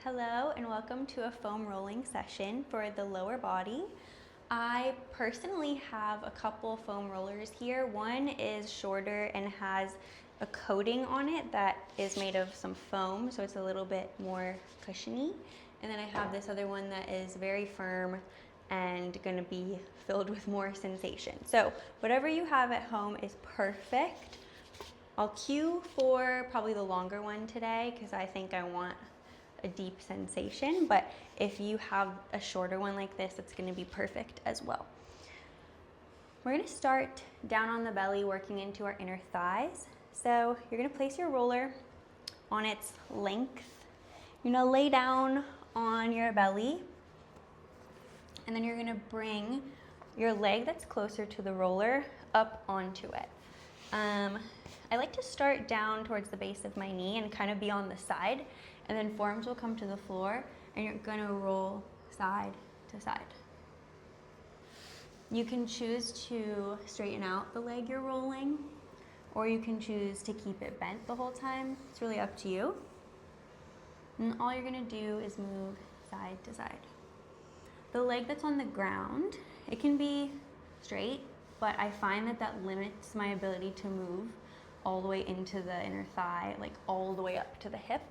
Hello and welcome to a foam rolling session for the lower body. I personally have a couple foam rollers here. One is shorter and has a coating on it that is made of some foam, so it's a little bit more cushiony. And then I have this other one that is very firm and going to be filled with more sensation. So whatever you have at home is perfect. I'll cue for probably the longer one today because I think I want a deep sensation, but if you have a shorter one like this, it's going to be perfect as well. We're going to start down on the belly, working into our inner thighs. So you're going to place your roller on its length. You're going to lay down on your belly, and then you're going to bring your leg that's closer to the roller up onto it. I like to start down towards the base of my knee and kind of be on the side, and then forearms will come to the floor and you're gonna roll side to side. You can choose to straighten out the leg you're rolling, or you can choose to keep it bent the whole time. It's really up to you. And all you're gonna do is move side to side. The leg that's on the ground, it can be straight, but I find that limits my ability to move all the way into the inner thigh, like all the way up to the hip.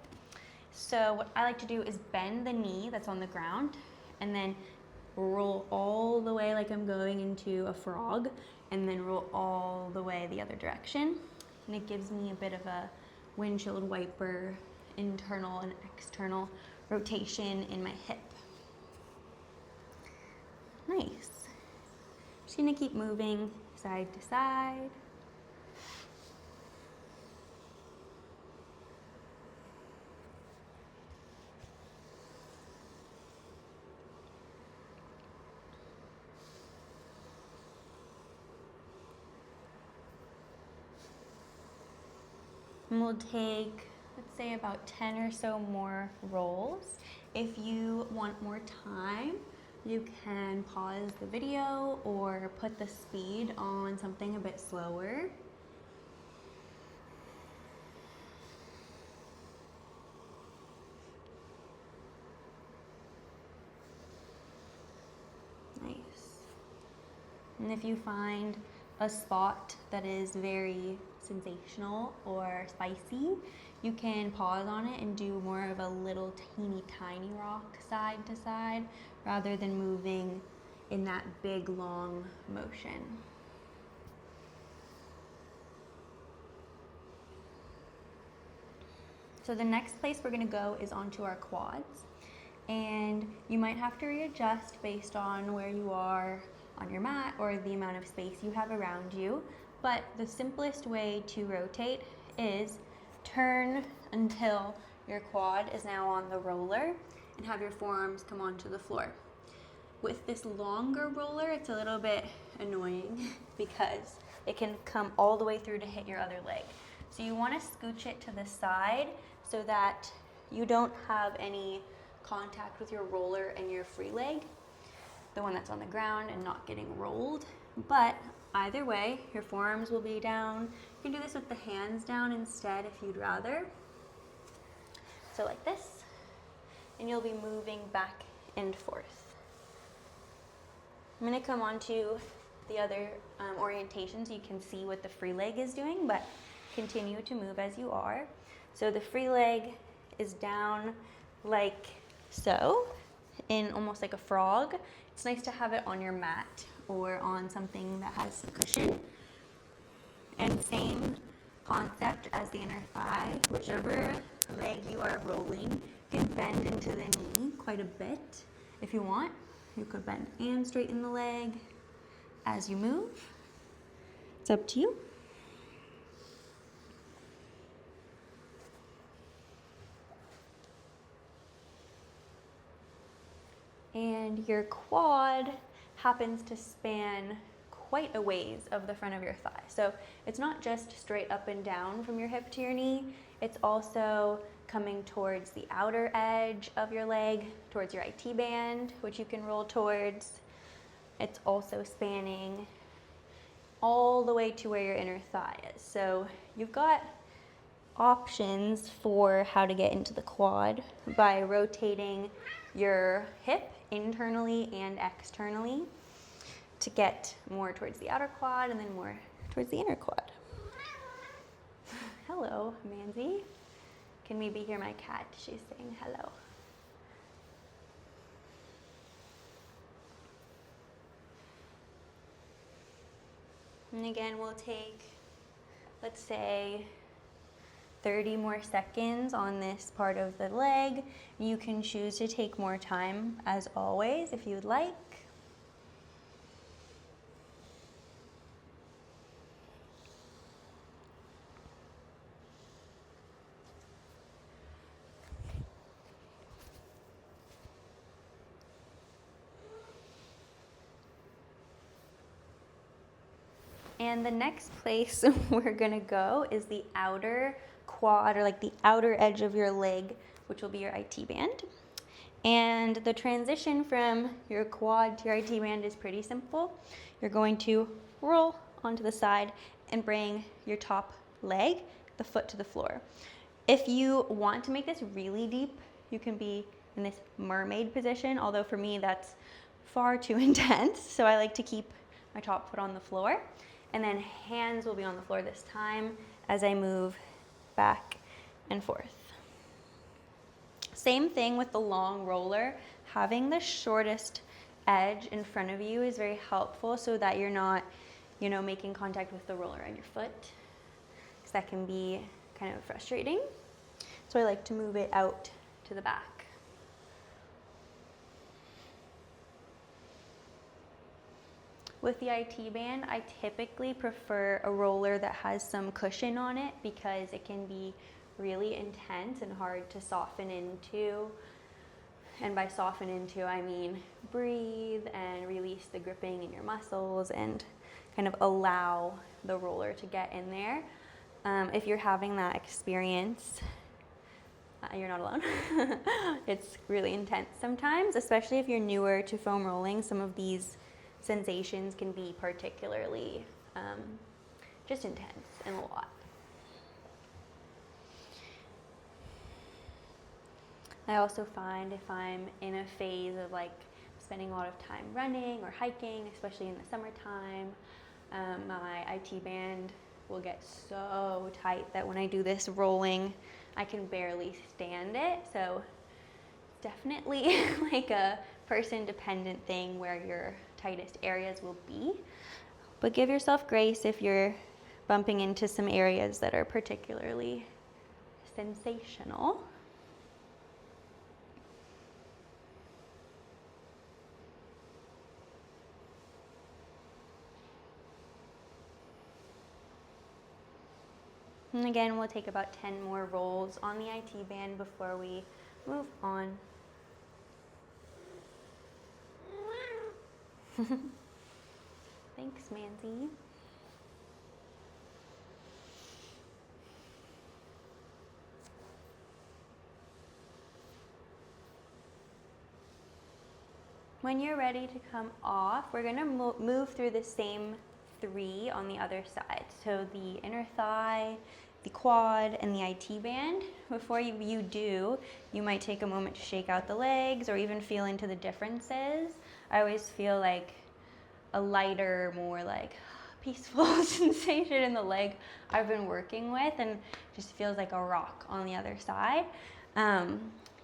So what I like to do is bend the knee that's on the ground and then roll all the way like I'm going into a frog, and then roll all the way the other direction. And it gives me a bit of a windshield wiper internal and external rotation in my hip. Nice. Just gonna keep moving side to side. And we'll take, let's say, about 10 or so more rolls. If you want more time, you can pause the video or put the speed on something a bit slower. Nice. And if you find a spot that is very sensational or spicy, you can pause on it and do more of a little teeny tiny rock side to side rather than moving in that big long motion. So the next place we're going to go is onto our quads, and you might have to readjust based on where you are on your mat or the amount of space you have around you. But the simplest way to rotate is turn until your quad is now on the roller and have your forearms come onto the floor. With this longer roller, it's a little bit annoying because it can come all the way through to hit your other leg. So you want to scooch it to the side so that you don't have any contact with your roller and your free leg, the one that's on the ground and not getting rolled. But either way, your forearms will be down. You can do this with the hands down instead if you'd rather. So like this, and you'll be moving back and forth. I'm gonna come on to the other orientation so you can see what the free leg is doing, but continue to move as you are. So the free leg is down like so, in almost like a frog. It's nice to have it on your mat or on something that has cushion. And same concept as the inner thigh. Whichever leg you are rolling, you can bend into the knee quite a bit if you want. You could bend and straighten the leg as you move. It's up to you. And your quad happens to span quite a ways of the front of your thigh. So it's not just straight up and down from your hip to your knee, it's also coming towards the outer edge of your leg, towards your IT band, which you can roll towards. It's also spanning all the way to where your inner thigh is. So you've got options for how to get into the quad by rotating your hip internally and externally to get more towards the outer quad and then more towards the inner quad. Hello, Manzi. Can maybe hear my cat? She's saying hello. And again, we'll take, let's say, 30 more seconds on this part of the leg. You can choose to take more time, as always, if you'd like. And the next place we're gonna go is the outer quad, or like the outer edge of your leg, which will be your IT band. And the transition from your quad to your IT band is pretty simple. You're going to roll onto the side and bring your top leg, the foot, to the floor. If you want to make this really deep, you can be in this mermaid position, although for me that's far too intense. So I like to keep my top foot on the floor. And then hands will be on the floor this time as I move back and forth. Same thing with the long roller. Having the shortest edge in front of you is very helpful so that you're not, making contact with the roller on your foot, because that can be kind of frustrating. So I like to move it out to the back. With the IT band, I typically prefer a roller that has some cushion on it because it can be really intense and hard to soften into. And by soften into, I mean breathe and release the gripping in your muscles and kind of allow the roller to get in there. If you're having that experience, you're not alone. It's really intense sometimes, especially if you're newer to foam rolling. Some of these sensations can be particularly just intense and a lot. I also find if I'm in a phase of spending a lot of time running or hiking, especially in the summertime, my IT band will get so tight that when I do this rolling, I can barely stand it. So definitely like a person-dependent thing where your tightest areas will be. But give yourself grace if you're bumping into some areas that are particularly sensational. And again, we'll take about 10 more rolls on the IT band before we move on. Thanks, Manzi. When you're ready to come off, we're going to move through the same 3 on the other side. So the inner thigh, the quad, and the IT band. Before you do, you might take a moment to shake out the legs or even feel into the differences. I always feel like a lighter, more peaceful sensation in the leg I've been working with, and just feels like a rock on the other side.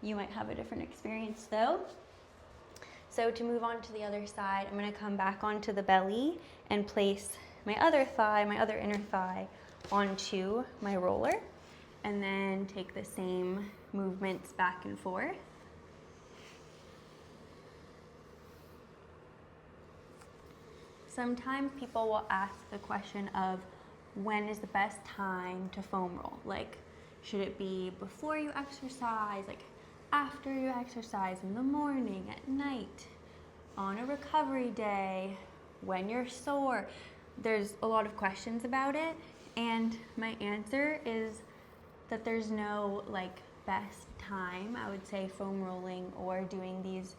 You might have a different experience though. So to move on to the other side, I'm going to come back onto the belly and place my other thigh, my other inner thigh, onto my roller, and then take the same movements back and forth. Sometimes people will ask the question of when is the best time to foam roll? Should it be before you exercise, after you exercise, in the morning, at night, on a recovery day, when you're sore? There's a lot of questions about it, and my answer is that there's no best time. I would say foam rolling or doing these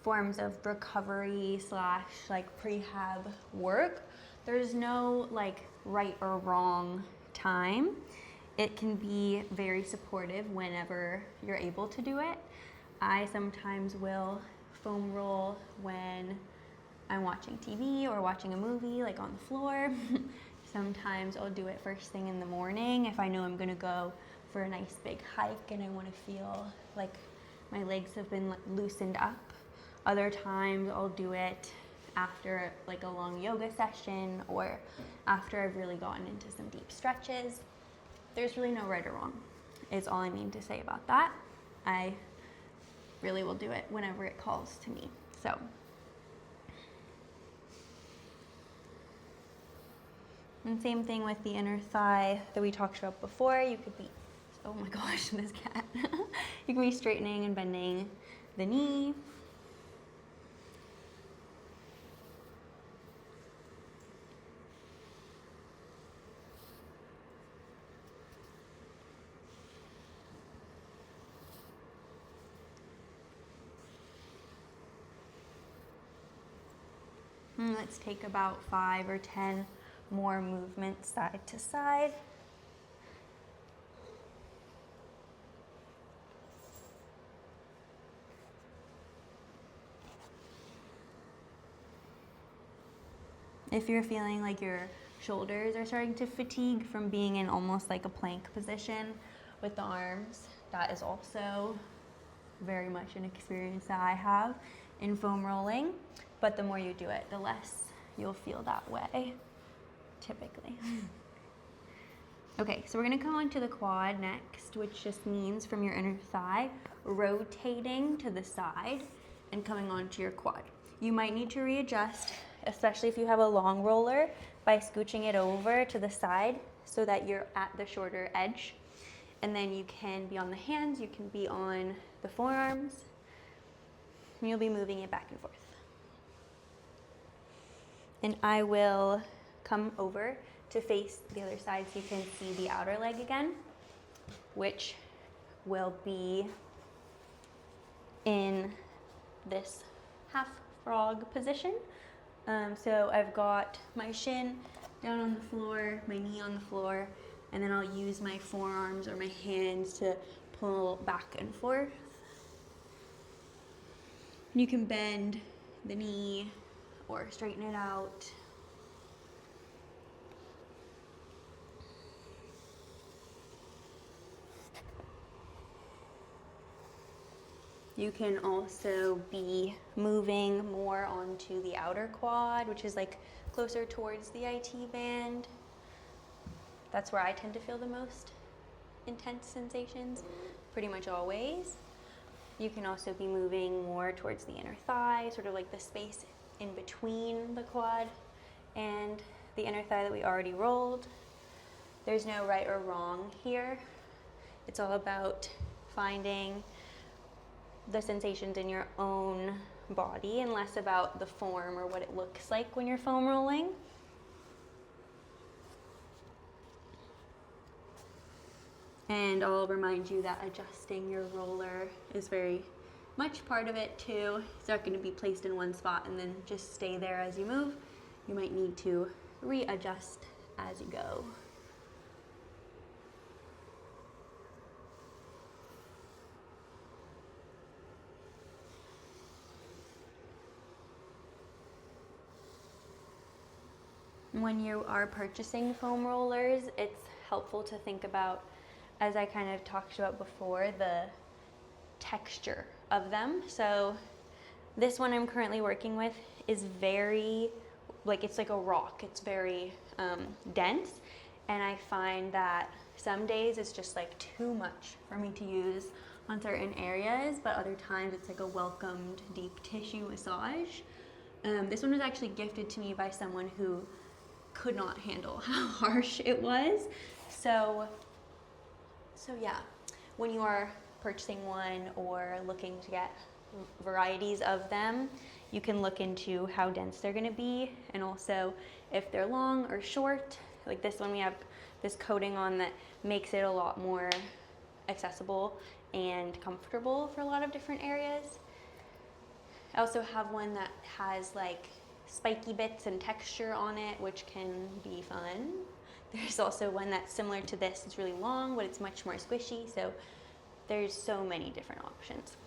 forms of recovery / prehab work, there's no right or wrong time. it can be very supportive whenever you're able to do it. I sometimes will foam roll when I'm watching TV or watching a movie, like on the floor. Sometimes I'll do it first thing in the morning if I know I'm gonna go for a nice big hike and I wanna feel like my legs have been loosened up. Other times I'll do it after like a long yoga session or after I've really gotten into some deep stretches. There's really no right or wrong, is all I mean to say about that. I really will do it whenever it calls to me. So, and same thing with the inner thigh that we talked about before. You could be, oh my gosh, this cat. You can be straightening and bending the knee. And let's take about 5 or 10 more movements side to side. If you're feeling like your shoulders are starting to fatigue from being in almost like a plank position with the arms, that is also very much an experience that I have in foam rolling. But the more you do it, the less you'll feel that way, typically. Okay, so we're gonna come on to the quad next, which just means from your inner thigh, rotating to the side and coming onto your quad. You might need to readjust, especially if you have a long roller, by scooching it over to the side so that you're at the shorter edge. And then you can be on the hands, you can be on the forearms, and you'll be moving it back and forth. And I will come over to face the other side so you can see the outer leg again, which will be in this half frog position. So I've got my shin down on the floor, my knee on the floor, and then I'll use my forearms or my hands to pull back and forth. You can bend the knee or straighten it out. You can also be moving more onto the outer quad, which is like closer towards the IT band. That's where I tend to feel the most intense sensations, pretty much always. You can also be moving more towards the inner thigh, sort of like the space in between the quad and the inner thigh that we already rolled. There's no right or wrong here. It's all about finding the sensations in your own body and less about the form or what it looks like when you're foam rolling. And I'll remind you that adjusting your roller is very much part of it too. It's not going to be placed in one spot and then just stay there as you move. You might need to readjust as you go. When you are purchasing foam rollers, it's helpful to think about, as I kind of talked about before, the texture of them. So this one I'm currently working with is very, like it's like a rock. It's very dense. And I find that some days it's just like too much for me to use on certain areas, but other times it's like a welcomed deep tissue massage. This one was actually gifted to me by someone who could not handle how harsh it was. So yeah, when you are purchasing one or looking to get varieties of them, you can look into how dense they're gonna be, and also if they're long or short. Like this one, we have this coating on that makes it a lot more accessible and comfortable for a lot of different areas. I also have one that has like spiky bits and texture on it, which can be fun There's also one that's similar to this. It's really long, but it's much more squishy. So there's so many different options.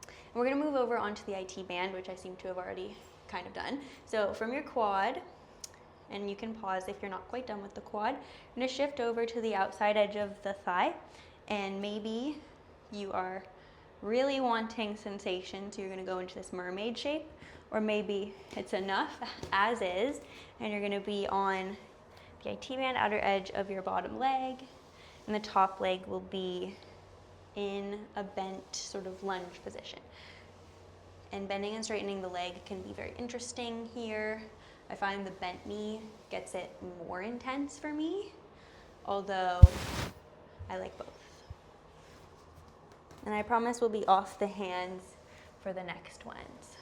And we're gonna move over onto the IT band, which I seem to have already kind of done. So from your quad, and you can pause if you're not quite done with the quad, I'm gonna shift over to the outside edge of the thigh, and maybe you are really wanting sensation, so you're gonna go into this mermaid shape, or maybe it's enough as is, and you're gonna be on the IT band outer edge of your bottom leg, and the top leg will be in a bent sort of lunge position. And bending and straightening the leg can be very interesting here. I find the bent knee gets it more intense for me, although I like both. And I promise we'll be off the hands for the next ones.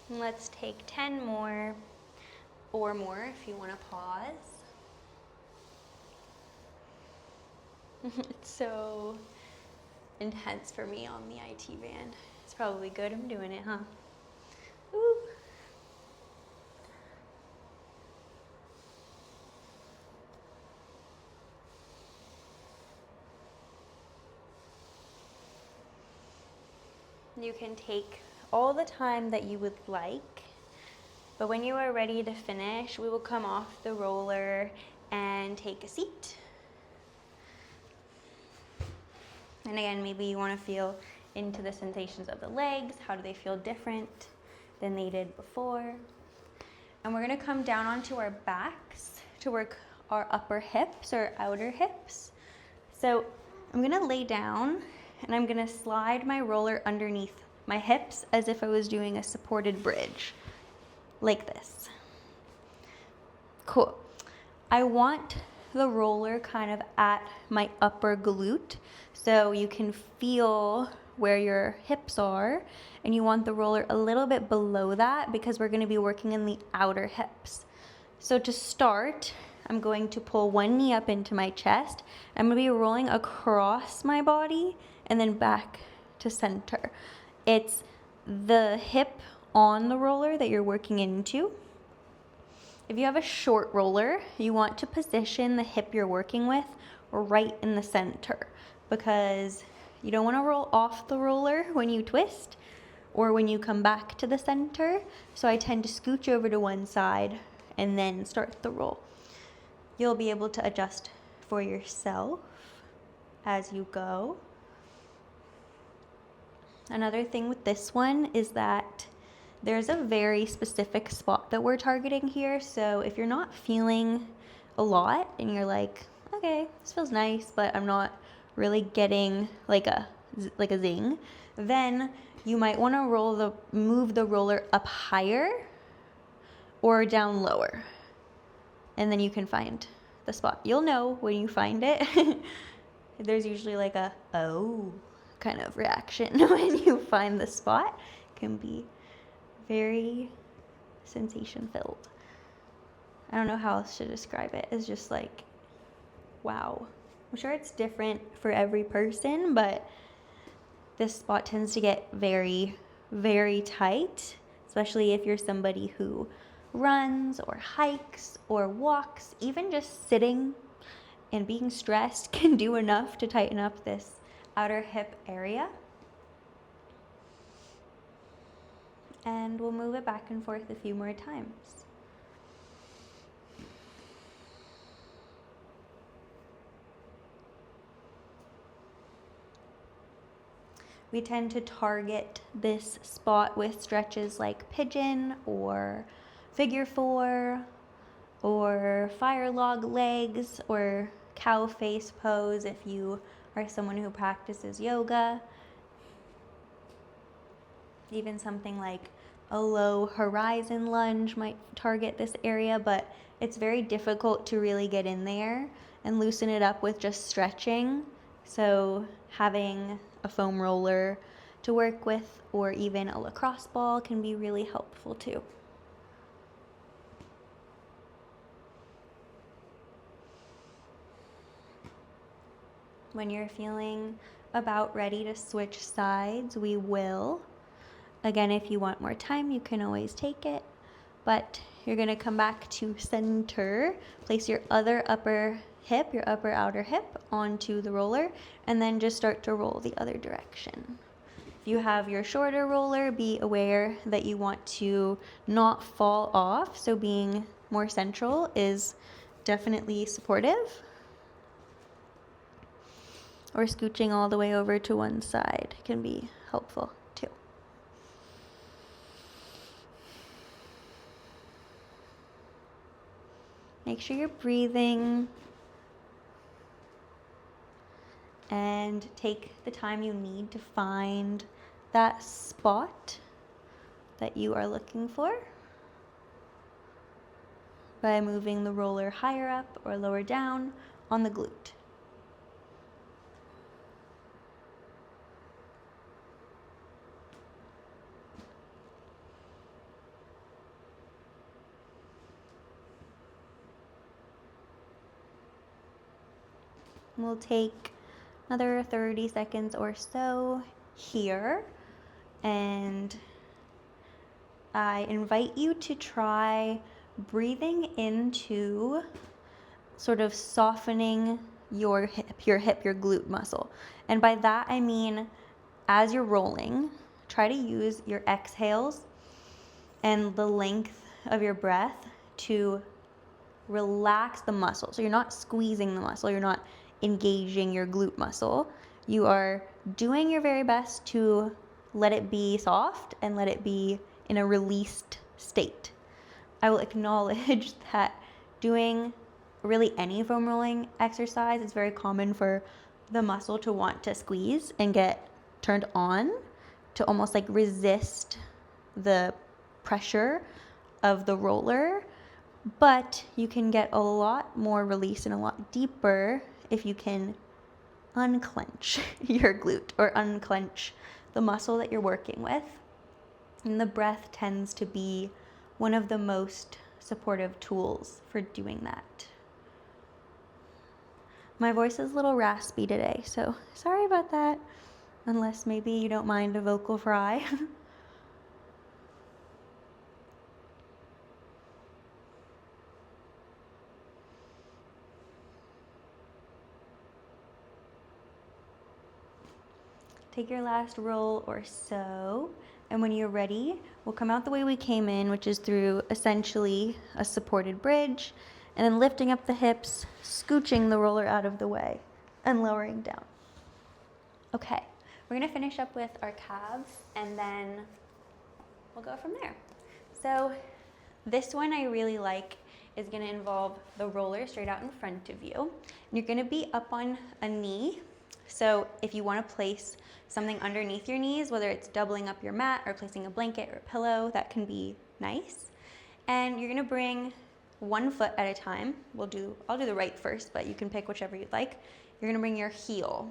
And let's take 10 more or more if you want to pause. It's so intense for me on the IT band. It's probably good I'm doing it, huh? Ooh. You can take all the time that you would like, but when you are ready to finish, we will come off the roller and take a seat. And again, maybe you want to feel into the sensations of the legs. How do they feel different than they did before? And we're going to come down onto our backs to work our upper hips or outer hips. So I'm going to lay down and I'm going to slide my roller underneath my hips as if I was doing a supported bridge, like this. Cool. I want the roller kind of at my upper glute, so you can feel where your hips are, and you want the roller a little bit below that because we're going to be working in the outer hips. So to start, I'm going to pull one knee up into my chest. I'm going to be rolling across my body and then back to center. It's the hip on the roller that you're working into. If you have a short roller, you want to position the hip you're working with right in the center because you don't want to roll off the roller when you twist or when you come back to the center. So I tend to scooch over to one side and then start the roll. You'll be able to adjust for yourself as you go. Another thing with this one is that there's a very specific spot that we're targeting here. So if you're not feeling a lot and you're like, okay, this feels nice, but I'm not really getting like a zing, then you might want to move the roller up higher or down lower. And then you can find the spot. You'll know when you find it. There's usually like a, oh, kind of reaction when you find the spot. It can be very sensation filled. I don't know how else to describe it. It's just like, wow. I'm sure it's different for every person, but this spot tends to get very, very tight, especially if you're somebody who runs or hikes or walks. Even just sitting and being stressed can do enough to tighten up this outer hip area. And we'll move it back and forth a few more times. We tend to target this spot with stretches like pigeon or figure four or fire log legs or cow face pose if you are someone who practices yoga. Even something like a low horizon lunge might target this area, but it's very difficult to really get in there and loosen it up with just stretching. So having a foam roller to work with, or even a lacrosse ball can be really helpful too. When you're feeling about ready to switch sides, we will. Again, if you want more time, you can always take it, but you're gonna come back to center, place your other upper hip, your upper outer hip onto the roller, and then just start to roll the other direction. If you have your shorter roller, be aware that you want to not fall off, so being more central is definitely supportive. Or scooching all the way over to one side can be helpful too. Make sure you're breathing and take the time you need to find that spot that you are looking for by moving the roller higher up or lower down on the glute. We'll take another 30 seconds or so here, and I invite you to try breathing into sort of softening your glute muscle. And by that I mean, as you're rolling, try to use your exhales and the length of your breath to relax the muscle. So you're not squeezing the muscle, you're not engaging your glute muscle. You are doing your very best to let it be soft and let it be in a released state. I will acknowledge that doing really any foam rolling exercise, it's very common for the muscle to want to squeeze and get turned on to almost like resist the pressure of the roller. But you can get a lot more release and a lot deeper if you can unclench your glute or unclench the muscle that you're working with. And the breath tends to be one of the most supportive tools for doing that. My voice is a little raspy today, so sorry about that, unless maybe you don't mind a vocal fry. Take your last roll or so, and when you're ready, we'll come out the way we came in, which is through essentially a supported bridge, and then lifting up the hips, scooching the roller out of the way, and lowering down. Okay, we're gonna finish up with our calves, and then we'll go from there. So this one I really like is gonna involve the roller straight out in front of you. And you're gonna be up on a knee. So if you wanna place something underneath your knees, whether it's doubling up your mat or placing a blanket or a pillow, that can be nice. And you're gonna bring one foot at a time. I'll do the right first, but you can pick whichever you'd like. You're gonna bring your heel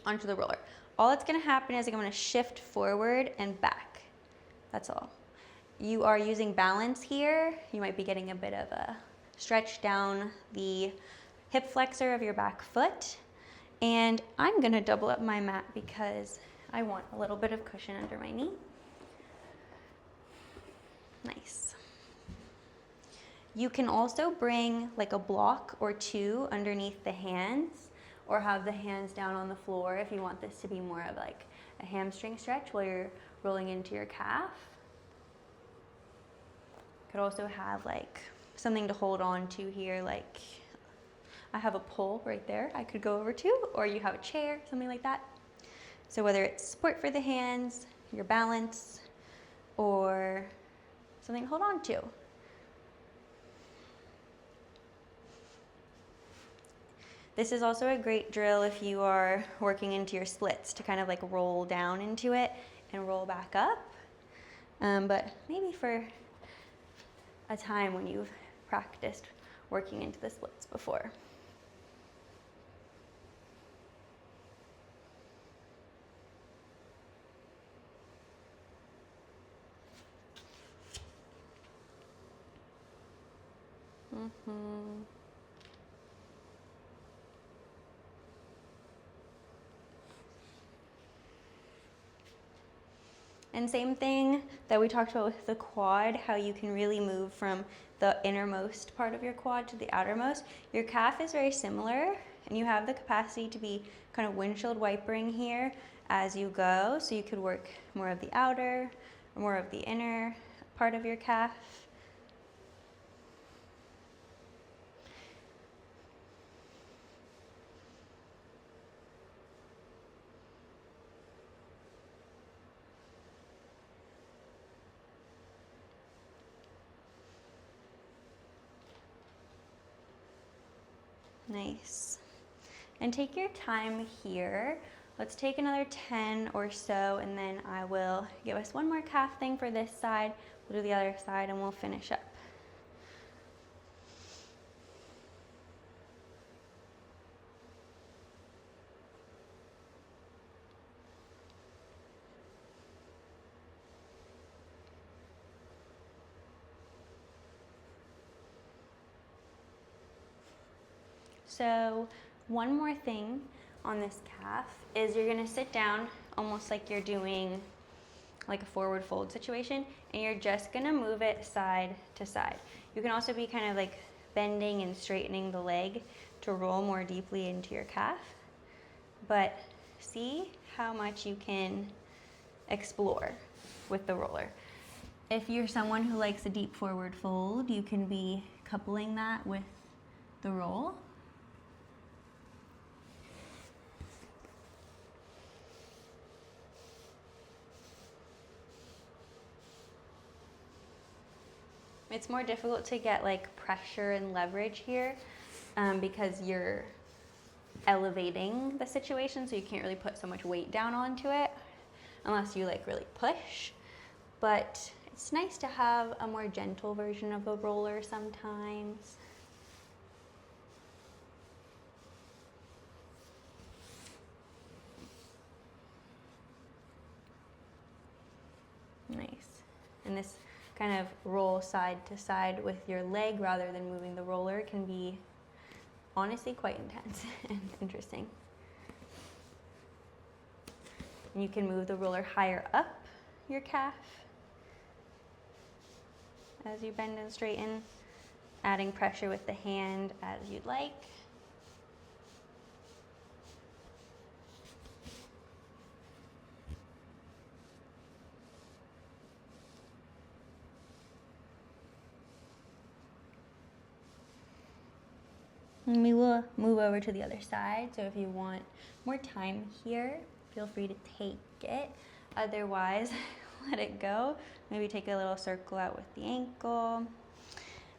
onto the roller. All that's gonna happen is I'm gonna shift forward and back. That's all. You are using balance here. You might be getting a bit of a stretch down the hip flexor of your back foot. And I'm gonna double up my mat because I want a little bit of cushion under my knee. Nice. You can also bring like a block or two underneath the hands, or have the hands down on the floor if you want this to be more of like a hamstring stretch while you're rolling into your calf. Could also have like something to hold on to here, like I have a pole right there I could go over to, or you have a chair, something like that. So whether it's support for the hands, your balance, or something to hold on to. This is also a great drill if you are working into your splits, to kind of like roll down into it and roll back up. But maybe for a time when you've practiced working into the splits before. And same thing that we talked about with the quad, how you can really move from the innermost part of your quad to the outermost. Your calf is very similar, and you have the capacity to be kind of windshield wipering here as you go. So you could work more of the outer or more of the inner part of your calf. Nice. And take your time here. Let's take another 10 or so, and then I will give us one more calf thing for this side. We'll do the other side and we'll finish up. So one more thing on this calf is you're gonna sit down almost like you're doing like a forward fold situation, and you're just gonna move it side to side. You can also be kind of like bending and straightening the leg to roll more deeply into your calf, but see how much you can explore with the roller. If you're someone who likes a deep forward fold, you can be coupling that with the roll. It's more difficult to get like pressure and leverage here because you're elevating the situation, so you can't really put so much weight down onto it unless you like really push. But it's nice to have a more gentle version of a roller sometimes. Nice. And this kind of roll side to side with your leg rather than moving the roller can be honestly quite intense and interesting. And you can move the roller higher up your calf as you bend and straighten, adding pressure with the hand as you'd like. And we will move over to the other side, so if you want more time here, feel free to take it. Otherwise, let it go. Maybe take a little circle out with the ankle.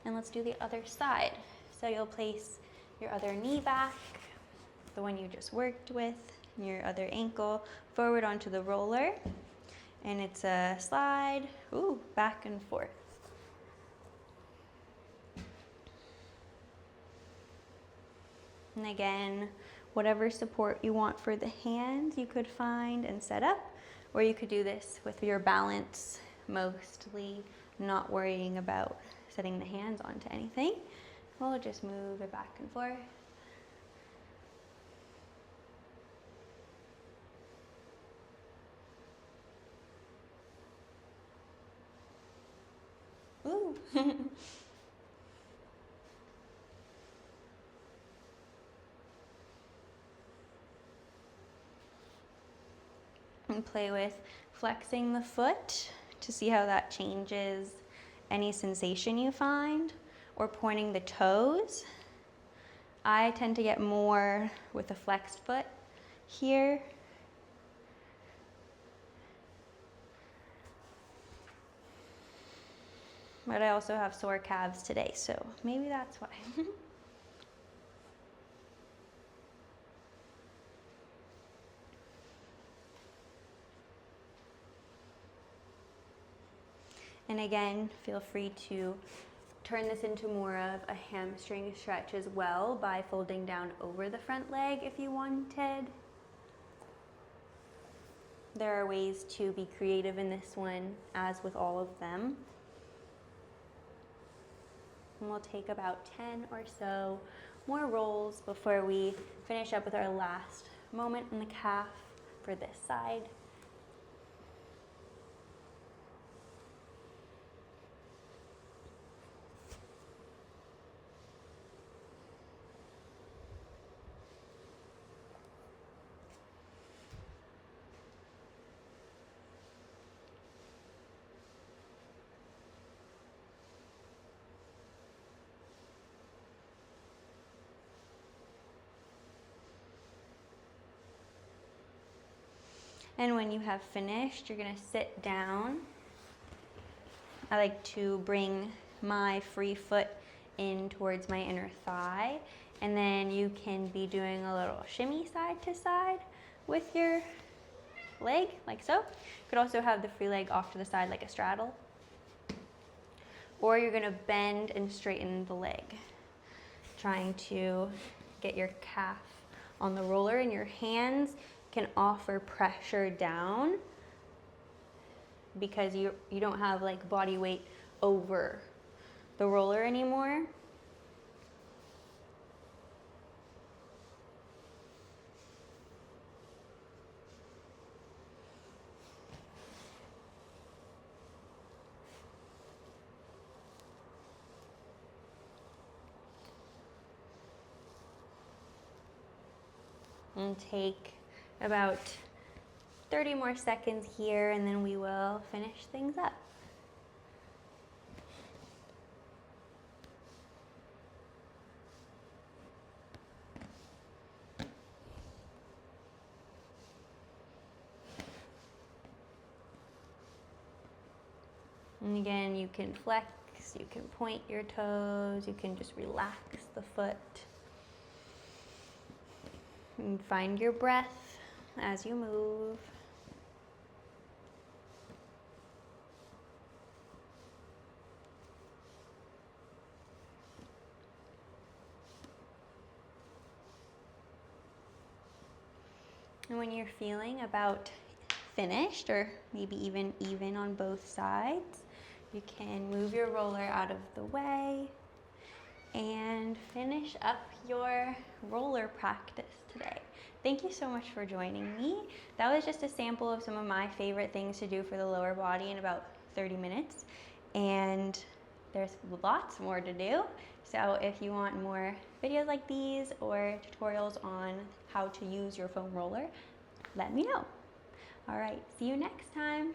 And let's do the other side. So you'll place your other knee back, the one you just worked with, your other ankle forward onto the roller. And it's a slide, back and forth. And again, whatever support you want for the hands, you could find and set up, or you could do this with your balance, mostly not worrying about setting the hands onto anything. We'll just move it back and forth. Ooh. And play with flexing the foot to see how that changes any sensation you find, or pointing the toes. I tend to get more with a flexed foot here. But I also have sore calves today, so maybe that's why. And again, feel free to turn this into more of a hamstring stretch as well by folding down over the front leg if you wanted. There are ways to be creative in this one, as with all of them. and we'll take about 10 or so more rolls before we finish up with our last moment in the calf for this side. And when you have finished, you're gonna sit down. I like to bring my free foot in towards my inner thigh, and then you can be doing a little shimmy side to side with your leg, like so. You could also have the free leg off to the side like a straddle. Or you're gonna bend and straighten the leg, trying to get your calf on the roller, and your hands can offer pressure down because you don't have like body weight over the roller anymore. And take about 30 more seconds here, and then we will finish things up. And again, you can flex, you can point your toes, you can just relax the foot. And find your breath as you move. And when you're feeling about finished, or maybe even on both sides, you can move your roller out of the way and finish up your roller practice today. Thank you so much for joining me. That was just a sample of some of my favorite things to do for the lower body in about 30 minutes. And there's lots more to do. So if you want more videos like these or tutorials on how to use your foam roller, let me know. All right, see you next time.